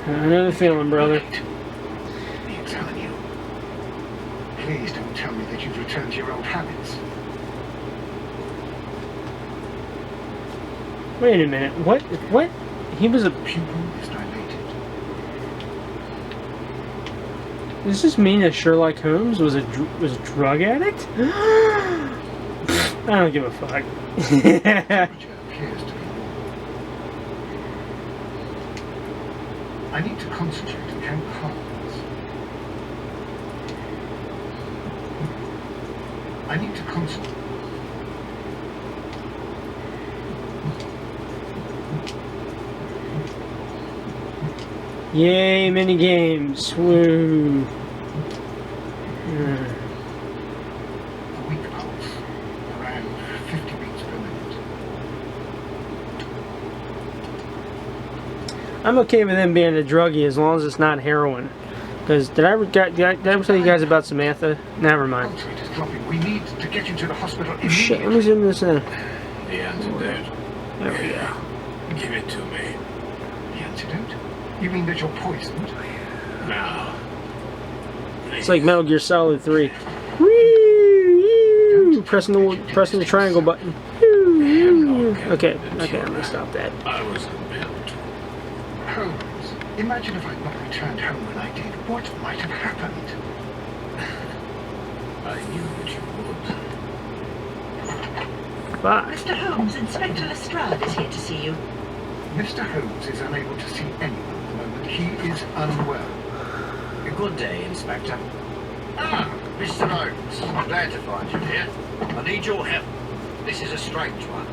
I know the feeling, brother. Let me examine you. Please don't tell me that you've returned to your old habits. Wait a minute. What? What? He was a... Pupil is dilated. Does this mean that Sherlock Holmes was a drug addict? I don't give a fuck. Temperature appears to be normal. I need to concentrate on how it harms. I need to concentrate. Yay, mini games. Woo. A weak pulse, around 50 beats per minute. I'm okay with him being a druggie as long as it's not heroin. Because did I ever tell you guys about Samantha? Never mind. Pulse rate is dropping. We need to get you to the hospital Shit, let immediately. me zoom this in. The antidote. There we go. Give it to me. The antidote? You mean that you're poisoned? Now. It's like Metal Gear Solid 3. Whee! Pressing the triangle button. Okay, I'm gonna stop that. I was compelled. Holmes, imagine if I'd not returned home when I did. What might have happened? I knew that you would. Bye. Mr. Holmes, Inspector Lestrade is here to see you. Mr. Holmes is unable to see anyone at the moment. He is unwell. Good day, Inspector. Ah, Mr. Holmes, I'm glad to find you here. I need your help. This is a strange one.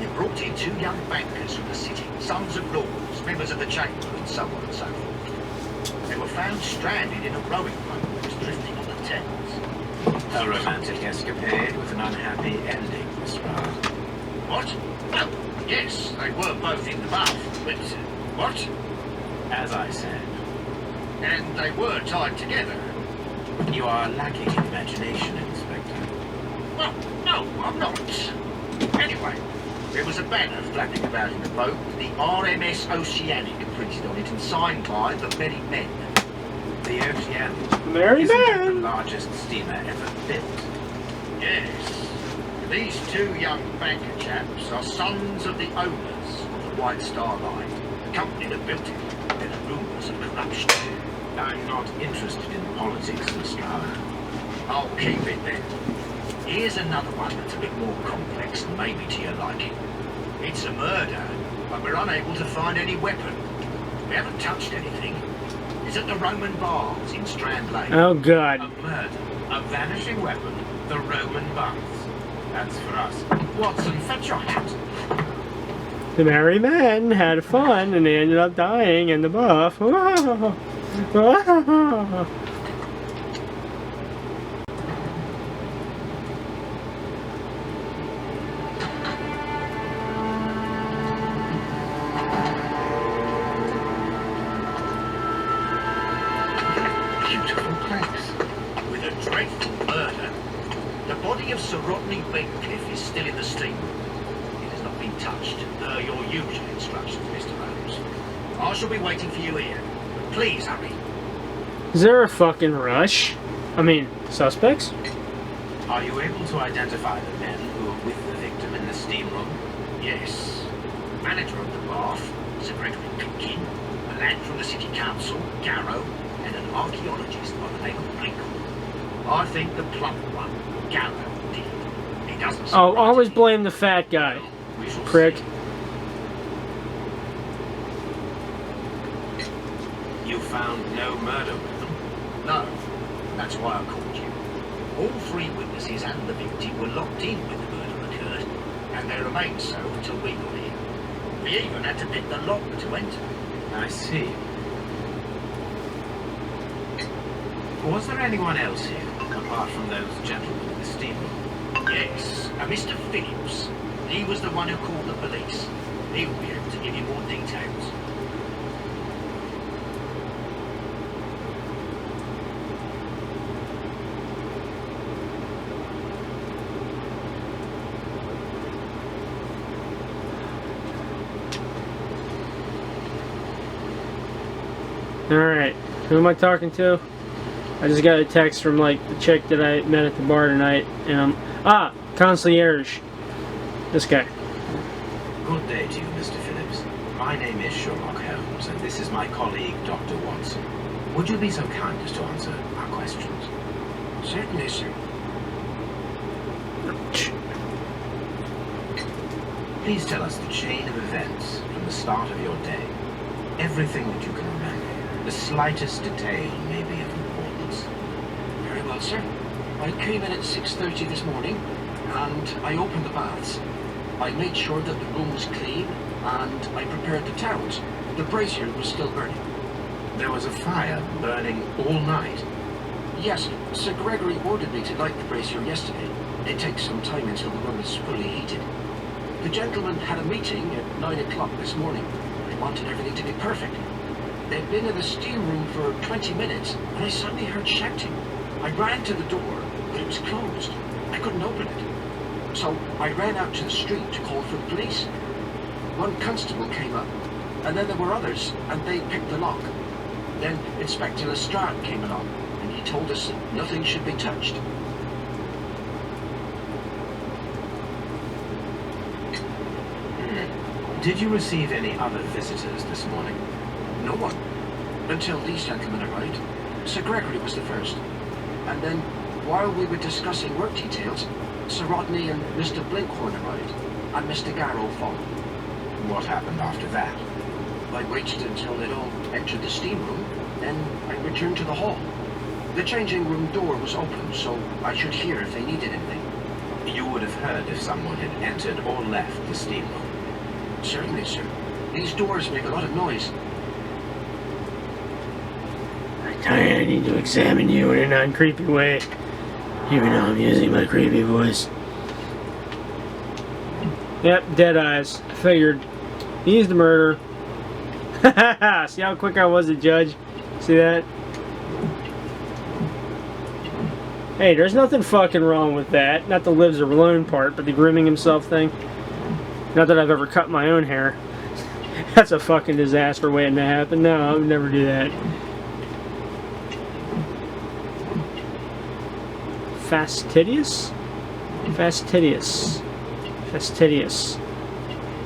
We brought in two young bankers from the city, sons of lords, members of the chamber, and so on and so forth. They were found stranded in a rowing boat that was drifting on the Thames. A romantic escapade with an unhappy ending, Miss Ross. What? Well, yes, they were both in the bath, but... what? As I said, And they were tied together. you are lacking in imagination, Inspector. Well, no, I'm not. Anyway, there was a banner flapping about in the boat, the RMS Oceanic printed on it and signed by the Merry Men. The Oceanic Merry isn't that the Man. largest steamer ever built. Yes. These two young banker chaps are sons of the owners of the White Star Line, the company that built it. There are rumours of corruption. I'm not interested in politics, Lestrade. I'll keep it then. Here's another one that's a bit more complex and maybe to your liking. It's a murder, but we're unable to find any weapon. We haven't touched anything. It's at the Roman Baths in Strand Lane. Oh A god. murder, a vanishing weapon, the Roman baths. That's for us. Watson, fetch your hat. The merry men had fun and they ended up dying in the buff. Beautiful place. With a dreadful murder. The body of Sir Rodney Bedcliffe is still in the steam room. It has not been touched. Your usual instructions, Mr. Holmes. I shall be waiting for you here. But please hurry. Is there a fucking rush? I mean, suspects? Are you able to identify the men who were with the victim in the steam room? Yes. Manager of the bath, Sir Gregory Pitkin, a lad from the city council, Garrow, and an archaeologist by the name of Blinkle. I think the plump one, Garrow, did. He doesn't. Oh, always blame the fat guy. We shall Prick. see. You found no murder weapon? No, that's why I called you. All three witnesses and the victim were locked in when the murder occurred, and they remained so until we got here. We even had to pick the lock to enter. I see. Was there anyone else here, apart from those gentlemen in the steam room? Yes, a Mr. Phillips. He was the one who called the police. He will be able to give you more details. Alright, who am I talking to? I just got a text from like the chick that I met at the bar tonight, and concierge. This guy. Good day to you, Mr. Phillips. My name is Sherlock Holmes, and this is my colleague, Dr. Watson. Would you be so kind as to answer our questions? Certainly, sir. Please tell us the chain of events from the start of your day. Everything that you can remember. The slightest detail may be of importance. Very well, sir. I came in at 6:30 this morning, and I opened the baths. I made sure that the room was clean, and I prepared the towels. The brazier was still burning. There was a fire burning all night. Yes, Sir Gregory ordered me to light the brazier yesterday. It takes some time until the room is fully heated. The gentleman had a meeting at 9 o'clock this morning. He wanted everything to be perfect. They'd been in the steam room for 20 minutes, and I suddenly heard shouting. I ran to the door, but it was closed. I couldn't open it. So I ran out to the street to call for the police. One constable came up, and then there were others, and they picked the lock. Then Inspector Lestrade came along, and he told us that nothing should be touched. Did you receive any other visitors this morning? No one, until these gentlemen arrived. Sir Gregory was the first. And then, while we were discussing work details, Sir Rodney and Mr. Blinkhorn arrived, and Mr. Garrow followed. What happened after that? I waited until they'd all entered the steam room, then I returned to the hall. The changing room door was open, so I should hear if they needed anything. You would have heard if someone had entered or left the steam room. Certainly, sir. These doors make a lot of noise. I need to examine you in a non-creepy way, even though I'm using my creepy voice. Yep, dead eyes. I figured. He's the murderer. See how quick I was to judge? See that? Hey, there's nothing fucking wrong with that. Not the lives alone part, but the grooming himself thing. Not that I've ever cut my own hair. That's a fucking disaster waiting to happen. No, I would never do that. Fastidious? Fastidious. Fastidious.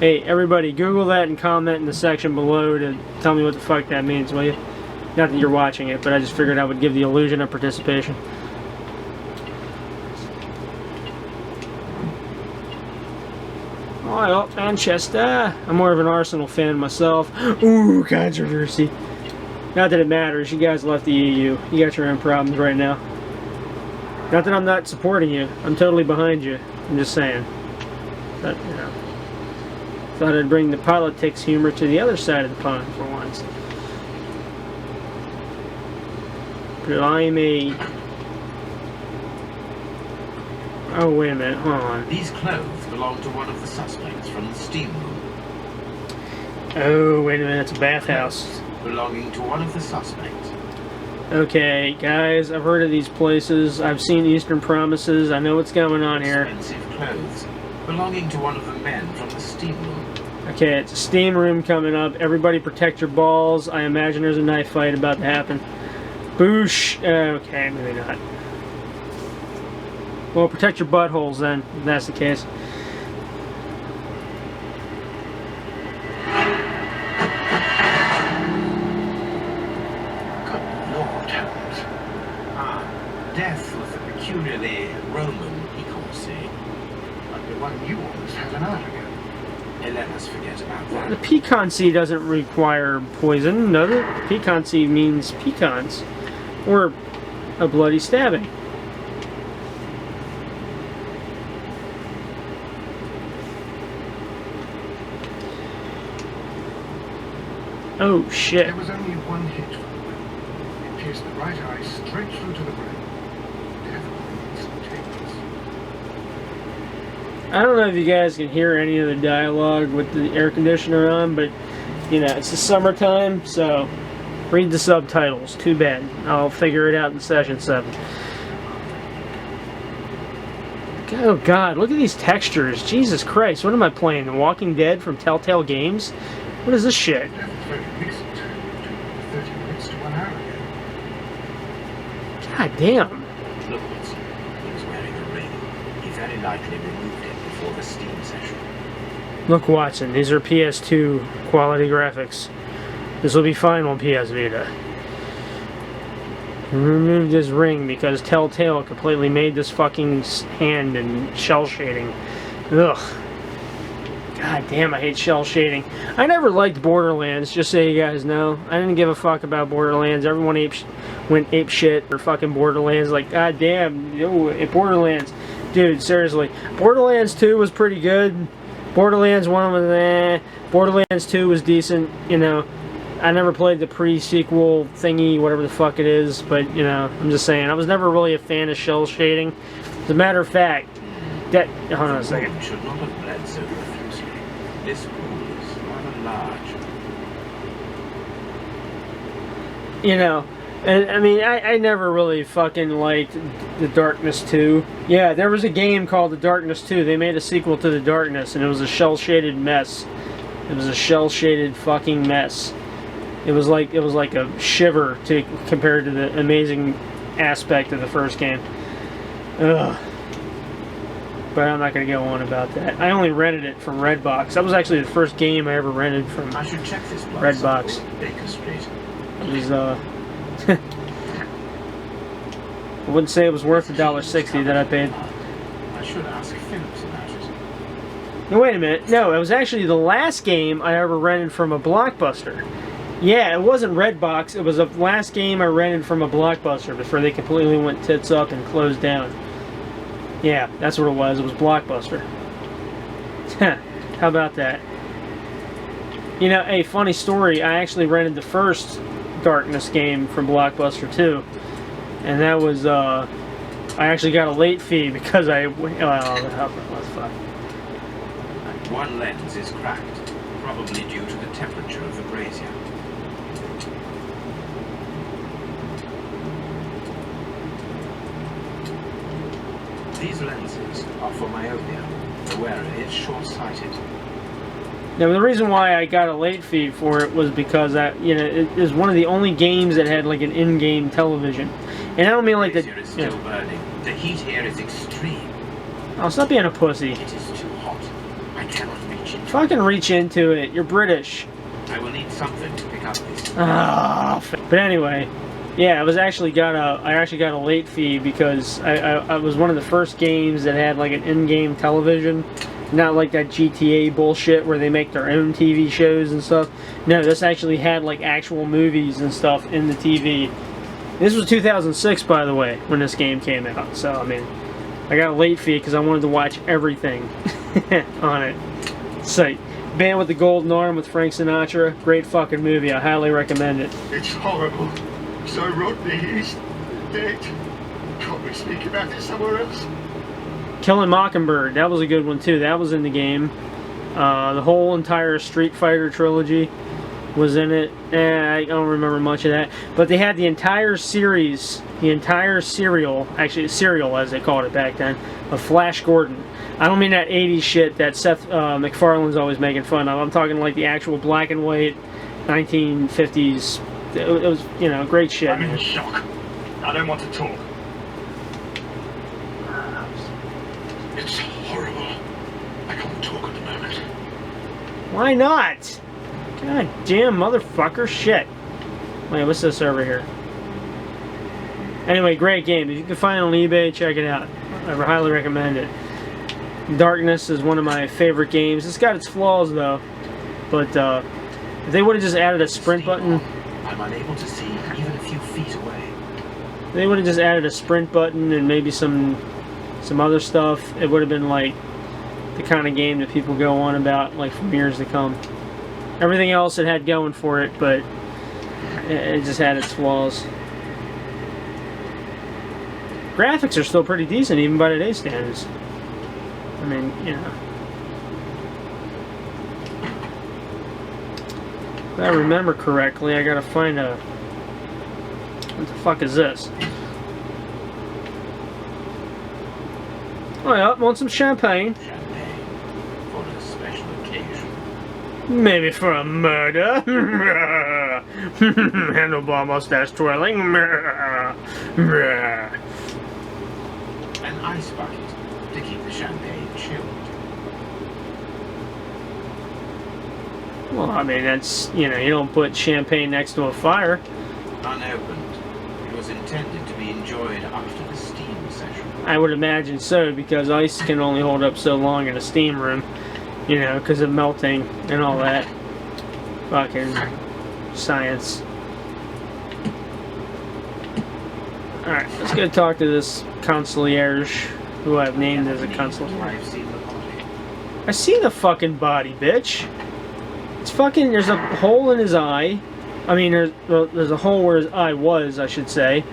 Hey, everybody, Google that and comment in the section below to tell me what the fuck that means, will you? Not that you're watching it, but I just figured I would give the illusion of participation. Oh, Manchester. I'm more of an Arsenal fan myself. Ooh, controversy. Not that it matters. You guys left the EU. You got your own problems right now. Not that I'm not supporting you. I'm totally behind you. I'm just saying. But, you know. Thought I'd bring the politics humor to the other side of the pond for once. Blimey. Oh, wait a minute. Hold on. These clothes belong to one of the suspects from the steam room. Oh, wait a minute. It's a bathhouse. Clothes belonging to one of the suspects. Okay, guys, I've heard of these places. I've seen Eastern Promises. I know what's going on here. Expensive clothes belonging to one of the men from the steam room. Okay, it's a steam room coming up. Everybody protect your balls. I imagine there's a knife fight about to happen. Boosh. Okay, maybe not. Well, protect your buttholes then, if that's the case. Good Lord, Holmes. Death with a peculiarly Roman piquancy. Like the one you almost had an hour ago. Let us forget about The that. piquancy doesn't require poison, does it? Piquancy means pecans. Or a bloody stabbing. Oh, shit. There was only one hit from the weapon. It pierced the right eye straight through to the brain. Death was instantaneous. I don't know if you guys can hear any of the dialogue with the air conditioner on, but, you know, it's the summertime, so read the subtitles. Too bad. I'll figure it out in session 7. Oh, God, look at these textures. Jesus Christ, what am I playing? The Walking Dead from Telltale Games? What is this shit? Death was very recent. 30 minutes to God damn. Look, Watson. He was wearing a ring. He very likely removed it before the Steam session. Look, Watson, these are PS2 quality graphics. This will be fine on PS Vita. He removed his ring because Telltale completely made this fucking hand in shell shading. Ugh. God damn, I hate shell shading. I never liked Borderlands, just so you guys know. I didn't give a fuck about Borderlands. Everyone went ape shit for fucking Borderlands. Like, god damn, Borderlands. Dude, seriously. Borderlands 2 was pretty good. Borderlands 1 was eh. Borderlands 2 was decent, you know. I never played the pre-sequel thingy, whatever the fuck it is, but, you know, I'm just saying. I was never really a fan of shell shading. As a matter of fact, that... Hold on a second. Should not have bled so profusely. This pool is rather large. You know, and I mean, I never really fucking liked The Darkness 2. Yeah, there was a game called The Darkness 2. They made a sequel to The Darkness, and it was a shell-shaded mess. It was a shell-shaded fucking mess. It was like a shiver compared to the amazing aspect of the first game. Ugh. But I'm not going to go on about that. I only rented it from Redbox. That was actually the first game I ever rented from I should check this Redbox. Baker Street. It was, I wouldn't say it was worth the $1.60 that I paid. I should ask Phillips about it. No, wait a minute. No, it was actually the last game I ever rented from a Blockbuster. Yeah, it wasn't Redbox. It was the last game I rented from a Blockbuster before they completely went tits up and closed down. Yeah, that's what it was. It was Blockbuster. How about that? You know, a funny story. I actually rented the first Darkness game from Blockbuster too, and that was I actually got a late fee because I fuck. One lens is cracked, probably due to the temperature of the brazier. These lenses are for myopia. The wearer is short-sighted. Now, the reason why I got a late fee for it was because it is one of the only games that had like an in-game television, and I don't mean like the the. brazier is still burning. The heat here is extreme. Oh, stop being a pussy. It is too hot. I cannot reach it. Fucking reach into it. You're British. I will need something to pick up this. But anyway, yeah, I actually got a late fee because I was one of the first games that had like an in-game television, not like that GTA bullshit where they make their own TV shows and stuff. No, this actually had like actual movies and stuff in the TV. This was 2006, by the way, when this game came out. So I mean, I got a late fee because I wanted to watch everything on it. So, Band with the Golden Arm with Frank Sinatra, great fucking movie. I highly recommend it. It's horrible. So Rodney, he's dead. Can't we speak about it somewhere else? Killing Mockingbird, that was a good one too. That was in the game. The whole entire Street Fighter trilogy was in it. I don't remember much of that. But they had the entire series, the entire serial, actually serial as they called it back then, of Flash Gordon. I don't mean that 80s shit that Seth MacFarlane's always making fun of. I'm talking like the actual black and white 1950s. It was, you know, great shit. I'm in shock. I don't want to talk. It's horrible. I can't talk at the moment. Why not? God damn motherfucker shit. Wait, what's this over here? Anyway, great game. If you can find it on eBay, check it out. I highly recommend it. Darkness is one of my favorite games. It's got its flaws though, but if they would have just added a sprint button, I'm unable to see even a few feet away. they would have just added a sprint button and maybe some other stuff. It would have been like the kind of game that people go on about like for years to come. Everything else it had going for it, but it just had its flaws. Graphics are still pretty decent even by today's standards. I mean, you know. If I remember correctly, I gotta find a... What the fuck is this? Oh yeah, want some champagne? Champagne for a special occasion. Maybe for a murder? Handlebar mustache twirling. An ice bucket to keep the champagne chilled. Well, I mean, that's, you don't put champagne next to a fire. Unopened, it was intended to be enjoyed after the steam session. I would imagine so, because ice can only hold up so long in a steam room, because of melting and all that. Fucking science. Alright, let's go talk to this concierge, who I've named as a concierge. I've seen the body. I see the fucking body, bitch. It's fucking, there's a hole in his eye. I mean, there's a hole where his eye was, I should say.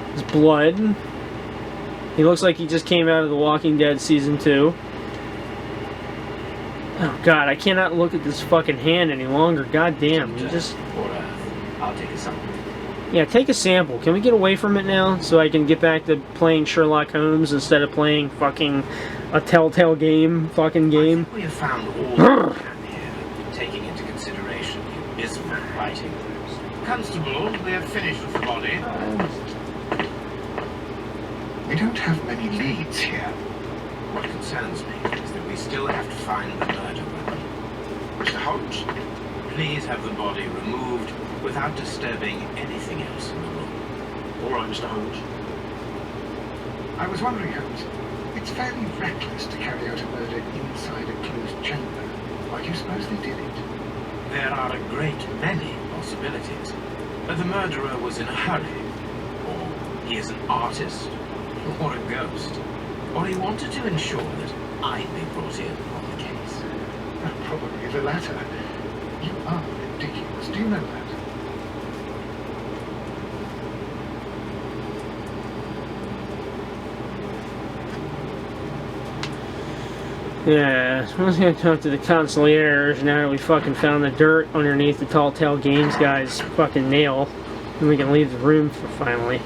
There's blood. He looks like he just came out of The Walking Dead Season 2. Oh god, I cannot look at this fucking hand any longer. God damn, you just... I'll take a sample. Yeah, take a sample. Can we get away from it now, so I can get back to playing Sherlock Holmes instead of playing fucking a Telltale fucking game? I think we have found all we can here, taking into consideration the abysmal writing. Constable, we have finished with the body. We don't have many leads here. What concerns me is that we still have to find the murder weapon. Mr. Holmes? Please have the body removed without disturbing anything else in the room. All right, Mr. Holmes. I was wondering, Holmes, it's fairly reckless to carry out a murder inside a closed chamber. Why do you suppose they did it? There are a great many possibilities. The murderer was in a hurry, or he is an artist, or a ghost, or he wanted to ensure that I'd be brought in on the case. Probably the latter. You are ridiculous. Do you know that? Yeah, I was gonna talk to the concierge now that we fucking found the dirt underneath the Telltale Games guy's fucking nail. And we can leave the room for finally.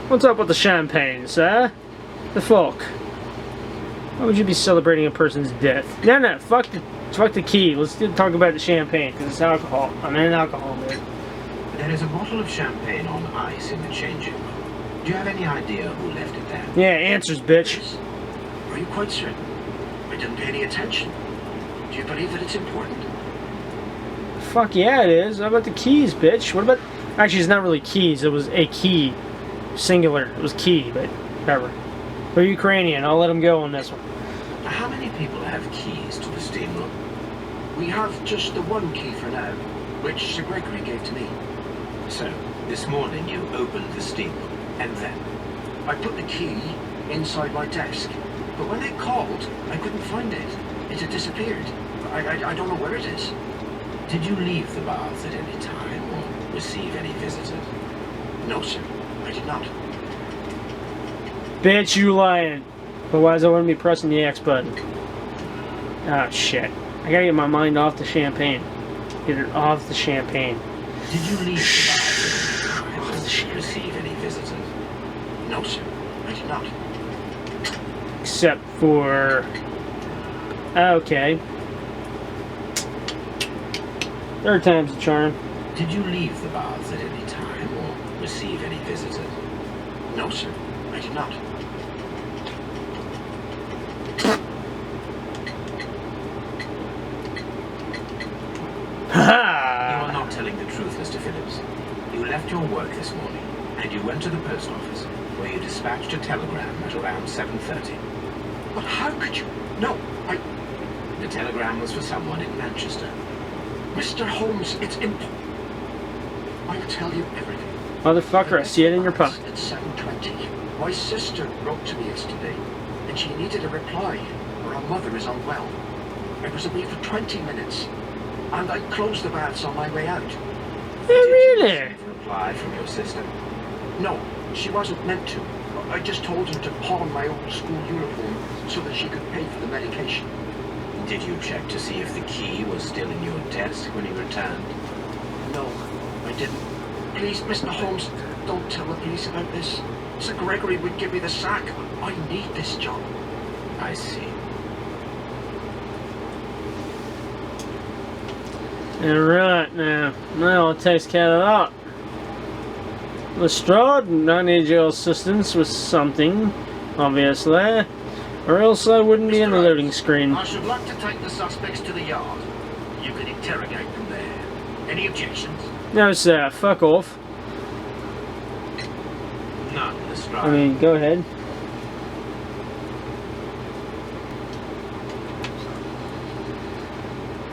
What's up with the champagne, sir? The fuck? Why would you be celebrating a person's death? No, fuck the key. Let's talk about the champagne, because it's alcohol. I'm in an alcohol mood. There is a bottle of champagne on ice in the changing room. Do you have any idea who left it there? Yeah, answers, bitch. Are you quite certain? I didn't pay any attention. Do you believe that it's important? Fuck yeah, it is. How about the keys, bitch? What about... Actually, it's not really keys. It was a key. Singular. It was key, but whatever. We're Ukrainian. I'll let him go on this one. How many people have keys to the steam room? We have just the one key for now, which Sir Gregory gave to me. So, this morning you opened the steam room, and then? I put the key inside my desk, but when they called, I couldn't find it. It had disappeared. I don't know where it is. Did you leave the baths at any time, or receive any visitors? No, sir. I did not. Bitch, you lying. Otherwise, I wouldn't be pressing the X button. Oh, shit. I gotta get my mind off the champagne. Get it off the champagne. Did you leave the baths at any time, or receive any visitors? No, sir. I did not. Except for... Okay. Third time's the charm. Did you leave the baths at any time, or receive any visitors? No, sir. I did not. Ha! You are not telling the truth, Mr. Phillips. You left your work this morning, and you went to the post office, where you dispatched a telegram at around 7:30. But how could you? No, The telegram was for someone in Manchester. Mr. Holmes, it's I'll tell you everything. Motherfucker, I see it in your pocket. At 7:20. My sister wrote to me yesterday, and she needed a reply, or her mother is unwell. I was away for 20 minutes, and I closed the baths on my way out. Oh, really? Did you receive a reply from your sister? No, she wasn't meant to. I just told her to pawn my old school uniform so that she could pay for the medication. Did you check to see if the key was still in your desk when you returned? No, I didn't. Please, Mr. Holmes, don't tell the police about this. Sir Gregory would give me the sack. I need this job. I see. Alright, now it takes care of that. Lestrade, I need your assistance with something, obviously, or else I wouldn't be in the loading screen. I should like to take the suspects to the yard. You can interrogate them there. Any objections? No, sir, fuck off. None, Lestrade. I mean, go ahead.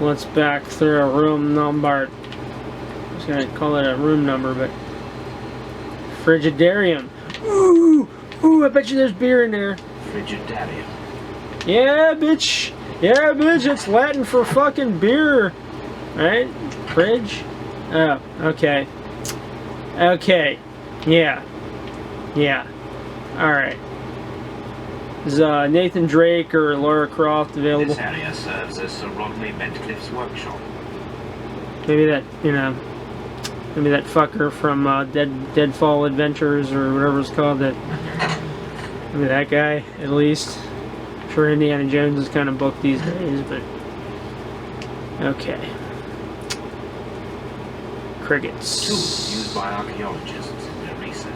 Let's back through a room number. I was gonna call it a room number, but Frigidarium. Ooh, I bet you there's beer in there. Frigidarium. Yeah, bitch. Yeah, bitch. It's Latin for fucking beer, right? Fridge. Oh, okay. Okay. Yeah. All right. Is Nathan Drake or Laura Croft available? This area serves as Sir Rodney Medcliffe's workshop. Maybe that, maybe that fucker from Deadfall Adventures or whatever it's called. Maybe that guy, at least. I'm sure Indiana Jones is kind of booked these days, but okay. Crickets. Tools used by archaeologists in their research.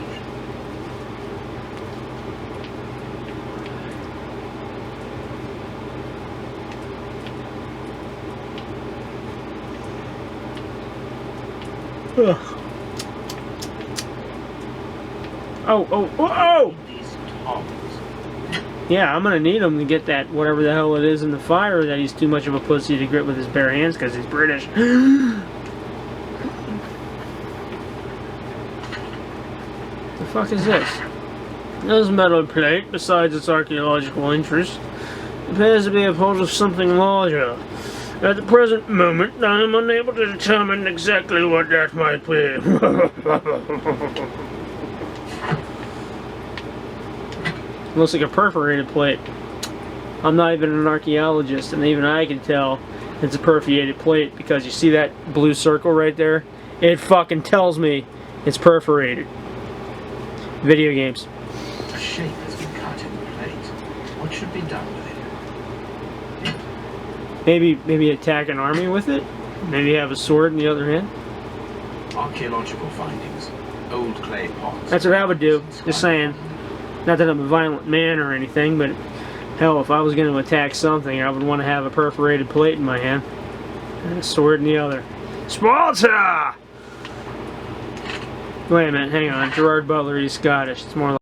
Ugh. Oh! These tongs. Yeah, I'm gonna need him to get that whatever the hell it is in the fire that he's too much of a pussy to grip with his bare hands because he's British. The fuck is this? This metal plate, besides its archaeological interest, appears to be a part of something larger. At the present moment, I am unable to determine exactly what that might be. Looks like a perforated plate. I'm not even an archaeologist, and even I can tell it's a perforated plate because you see that blue circle right there? It fucking tells me it's perforated. Video games. A shape has been cut in the plate. What should be done with it? Maybe attack an army with it? Maybe have a sword in the other hand? Archaeological findings. Old clay pots. That's what I would do. Just saying. Not that I'm a violent man or anything, but hell, if I was going to attack something, I would want to have a perforated plate in my hand and a sword in the other. Sparta! Wait a minute, hang on. Gerard Butler, he's Scottish. It's more like